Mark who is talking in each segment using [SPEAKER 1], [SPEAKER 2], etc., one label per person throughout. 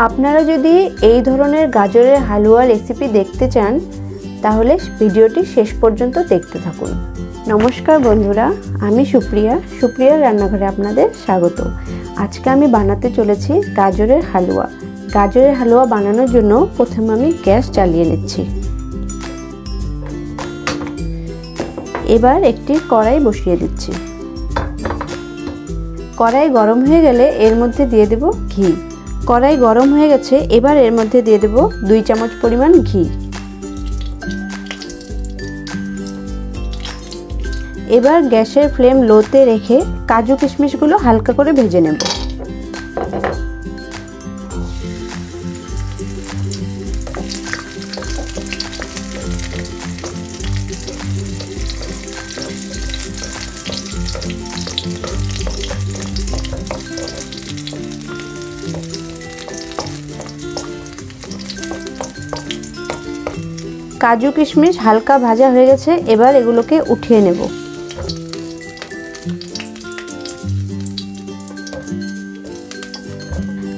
[SPEAKER 1] আপনারা যদি এই ধরনের গাজরের হালুয়া রেসিপি দেখতে চান তাহলে ভিডিওটি শেষ পর্যন্ত দেখতে থাকুন। নমস্কার বন্ধুরা, আমি সুপ্রিয়ার রান্নাঘরে আপনাদের স্বাগত। আজকে আমি বানাতে চলেছি গাজরের হালুয়া। গাজরের হালুয়া বানানোর জন্য প্রথমে আমি গ্যাস জ্বালিয়ে নিচ্ছি। এবার একটি কড়াই বসিয়ে দিচ্ছি। কড়াই গরম হয়ে গেলে এর মধ্যে দিয়ে দেব ঘি। কড়াই গরম হয়ে গেছে, এবার এর মধ্যে দিয়ে দেব 2 চামচ পরিমাণ ঘি। এবার গ্যাসের ফ্লেম লোতে রেখে কাজু কিশমিশগুলো হালকা করে ভেজে নেব। কাজু কিশমিশ হালকা ভাজা হয়ে গেছে, এবার এগুলোকে উঠিয়ে নেব।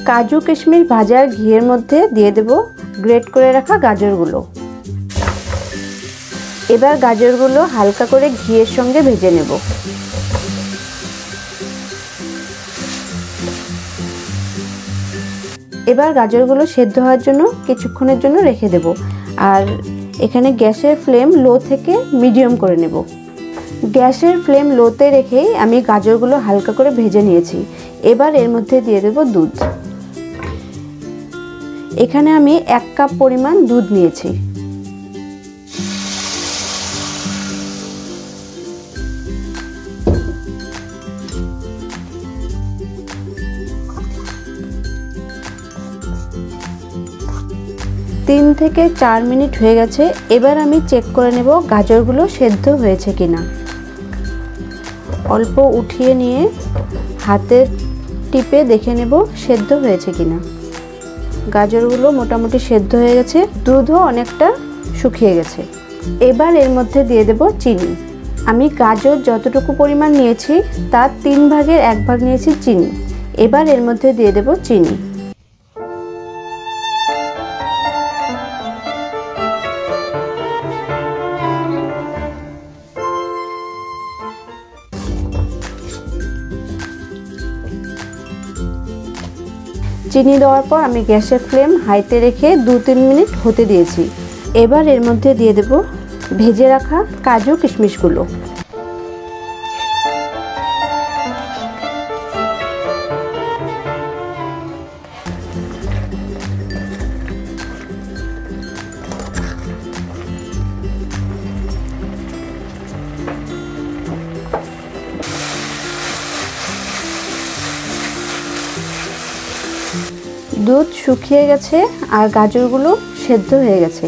[SPEAKER 1] কাজু কিশমিশ ভাজার ঘিয়ের মধ্যে দিয়ে দেব গ্রেট করে রাখা গাজরগুলো। এবার গাজরগুলো হালকা করে ঘিয়ের সঙ্গে ভেজে নেব। এবার গাজরগুলো সেদ্ধ হওয়ার জন্য কিছুক্ষণের জন্য রেখে দেব। আর এখানে গ্যাসের ফ্লেম লো থেকে মিডিয়াম করে নেব। গ্যাসের ফ্লেম লোতে রেখেই আমি গাজরগুলো হালকা করে ভেজে নিয়েছি। এবার এর মধ্যে দিয়ে দেব দুধ। এখানে আমি 1 কাপ পরিমাণ দুধ নিয়েছি। তিন থেকে 4 মিনিট হয়ে গেছে। এবার আমি চেক করে নেব গাজরগুলো সেদ্ধ হয়েছে কিনা। অল্প উঠিয়ে নিয়ে হাতে টিপে দেখে নেব সেদ্ধ হয়েছে কিনা। গাজরগুলো মোটামুটি সেদ্ধ হয়ে গেছে, দুধও অনেকটা শুকিয়ে গেছে। এবার এর মধ্যে দিয়ে দেব চিনি। আমি গাজর যতটুকু পরিমাণ নিয়েছি তার 3 ভাগের 1 ভাগ নিয়েছি চিনি। এবার এর মধ্যে দিয়ে দেব চিনি। চিনি দেওয়ার পর আমি গ্যাসের ফ্লেম হাইতে রেখে 2-3 মিনিট হতে দিয়েছি। এবার এর মধ্যে দিয়ে দেব ভেজে রাখা কাজু কিশমিশগুলো। দুধ শুকিয়ে গেছে আর গাজরগুলো সেদ্ধ হয়ে গেছে।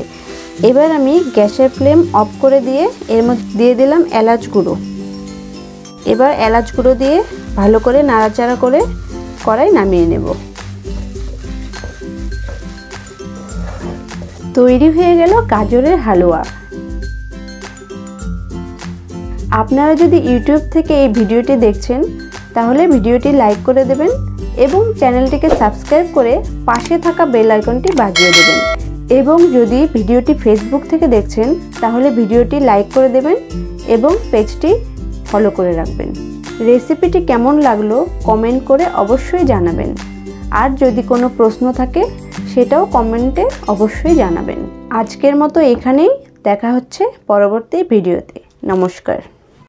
[SPEAKER 1] এবার আমি গ্যাসের ফ্লেম অফ করে দিয়ে এর মধ্যে দিয়ে দিলাম এলাচ গুঁড়ো। এবার এলাচ গুঁড়ো দিয়ে ভালো করে নাড়াচাড়া করে কড়াই নামিয়ে নেব। তৈরি হয়ে গেল গাজরের হালুয়া। আপনারা যদি ইউটিউব থেকে এই ভিডিওটি দেখছেন তাহলে ভিডিওটি লাইক করে দেবেন এবং চ্যানেলটিকে সাবস্ক্রাইব করে পাশে থাকা বেল আইকনটি বাজিয়ে দেবেন। এবং যদি ভিডিওটি ফেসবুক থেকে দেখছেন তাহলে ভিডিওটি লাইক করে দেবেন এবং পেজটি ফলো করে রাখবেন। রেসিপিটি কেমন লাগলো কমেন্ট করে অবশ্যই জানাবেন। আর যদি কোনো প্রশ্ন থাকে সেটাও কমেন্টে অবশ্যই জানাবেন। আজকের মতো এখানেই, দেখা হচ্ছে পরবর্তী ভিডিওতে। নমস্কার।